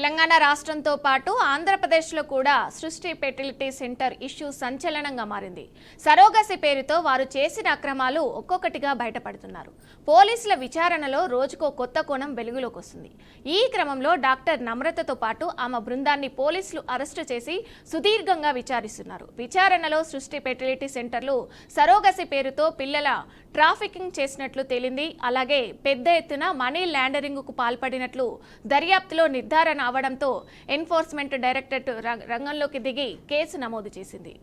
తెలంగాణ రాష్ట్రంతో పాటు ఆంధ్రప్రదేశ్లో కూడా సృష్టి ఫెర్టిలిటీ సెంటర్ ఇష్యూ సంచలనంగా మారింది. సరోగసి పేరుతో వారు చేసిన అక్రమాలు ఒక్కొక్కటిగా బయటపడుతున్నారు. పోలీసుల విచారణలో రోజుకో కొత్త కోణం వెలుగులోకి వస్తుంది. ఈ క్రమంలో డాక్టర్ నమ్రతతో పాటు ఆమె బృందాన్ని పోలీసులు అరెస్టు చేసి సుదీర్ఘంగా విచారిస్తున్నారు. విచారణలో సృష్టి ఫెర్టిలిటీ సెంటర్లు సరోగసి పేరుతో పిల్లల ట్రాఫికింగ్ చేసినట్లు తేలింది. అలాగే పెద్ద ఎత్తున మనీ లాండరింగ్ కు పాల్పడినట్లు దర్యాప్తులో నిర్ధారణ అవడంతో ఎన్ఫోర్స్మెంట్ డైరెక్టరేట్ రంగంలోకి దిగి కేసు నమోదు చేసింది.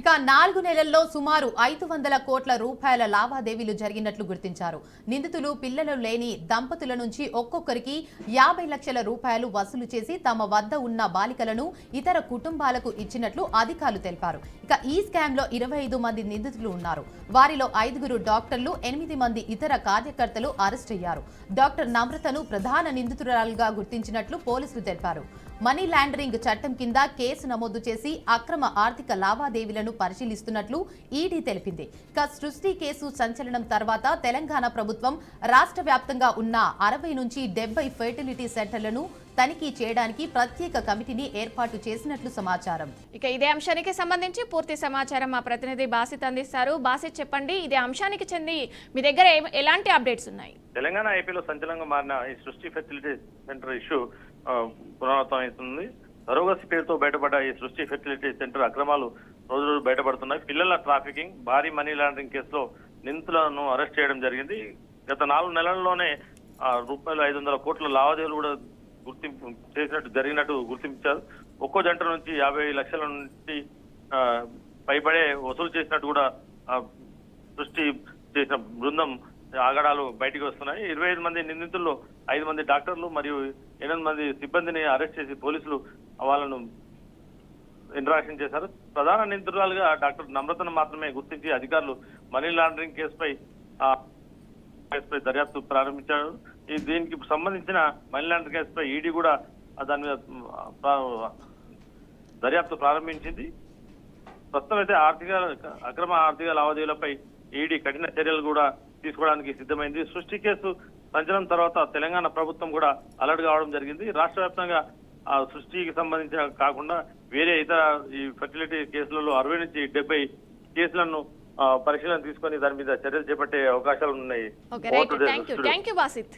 ఇక 4 నెలల్లో సుమారు 500 కోట్ల రూపాయల లావాదేవీలు జరిగినట్లు గుర్తించారు. నిందితులు పిల్లలు లేని దంపతుల నుంచి ఒక్కొక్కరికి 50 లక్షల రూపాయలు వసూలు చేసి తమ వద్ద ఉన్న బాలికలను ఇతర కుటుంబాలకు ఇచ్చినట్లు అధికారులు తెలిపారు. ఇక ఈ స్కామ్ లో 25 మంది నిందితులు ఉన్నారు. వారిలో 5 డాక్టర్లు, 8 మంది ఇతర కార్యకర్తలు అరెస్ట్ అయ్యారు. డాక్టర్ నమ్రతను ప్రధాన నిందితురాలుగా గుర్తించినట్లు పోలీసులు తెలిపారు. మనీ లాండరింగ్ చట్టం కింద కేసు నమోదు చేసి అక్రమ ఆర్థిక లావాదేవీలను పరిశీలిస్తున్నట్లు ఈడీ తెలిపింది. ఇక సృష్టి కేసు సంచలనం తర్వాత తెలంగాణ ప్రభుత్వం రాష్ట్ర వ్యాప్తంగా ఉన్న 60 నుంచి 70 ఫెర్టిలిటీ సెంటర్లను తనిఖీ చేయడానికి ప్రత్యేక కమిటీని ఏర్పాటు చేసినట్లు సమాచారం. ఇక ఇదే అంశానికి సంబంధించి పూర్తి సమాచారం మా ప్రతినిధి బాసిత్ అందిస్తారు. బాసిత్, చెప్పండి, ఇదే అంశానికి చెంది మీ దగ్గర ఎలాంటి అప్డేట్స్ ఉన్నాయి? తెలంగాణ ఏపీలో సంచలనంగా మారిన ఈ సృష్టి ఫెర్టిలిటీ సెంటర్ ఇష్యూ పునరావృతమవుతుంది. సరోగసి పేరుతో బయటపడ్డ ఈ సృష్టి ఫెర్టిలిటీ సెంటర్ అక్రమాలు రోజు రోజు బయటపడుతున్నాయి. పిల్లల ట్రాఫికింగ్, భారీ మనీ లాండరింగ్ కేసులో నిందితులను అరెస్ట్ చేయడం జరిగింది. గత 4 నెలల్లోనే రూపాయలు 500 కోట్ల లావాదేవీలు కూడా గుర్తింపు జరిగినట్టు గుర్తించారు. ఒక్కో జంట నుంచి 50 లక్షల నుంచి పైబడే వసూలు చేసినట్టు కూడా సృష్టి చేసిన బృందం ఆగడాలు బయటికి వస్తున్నాయి. 25 మంది నిందితుల్లో 5 మంది డాక్టర్లు మరియు 8 మంది సిబ్బందిని అరెస్ట్ చేసి పోలీసులు వాళ్ళను ఇంటరాక్షన్ చేశారు. ప్రధాన నిందితురాలుగా డాక్టర్ నమ్రతను మాత్రమే గుర్తించి అధికారులు మనీ లాండరింగ్ కేసుపై దర్యాప్తు ప్రారంభించారు. దీనికి సంబంధించిన మనీ లాండరింగ్ కేసుపై ఈడీ కూడా దాని మీద దర్యాప్తు ప్రారంభించింది. ప్రస్తుతం అయితే అక్రమ ఆర్థిక లావాదేవీలపై ఈడీ కఠిన చర్యలు కూడా తీసుకోవడానికి సిద్ధమైంది. సృష్టి కేసు సంచలనం తర్వాత తెలంగాణ ప్రభుత్వం కూడా అలర్ట్ కావడం జరిగింది. రాష్ట్ర వ్యాప్తంగా సృష్టికి సంబంధించిన కాకుండా వేరే ఇతర ఈ ఫెర్టిలిటీ కేసులలో 60 నుంచి 70 కేసులను పరిశీలన తీసుకొని దాని మీద చర్యలు చేపట్టే అవకాశాలు ఉన్నాయి. Thank you Basit.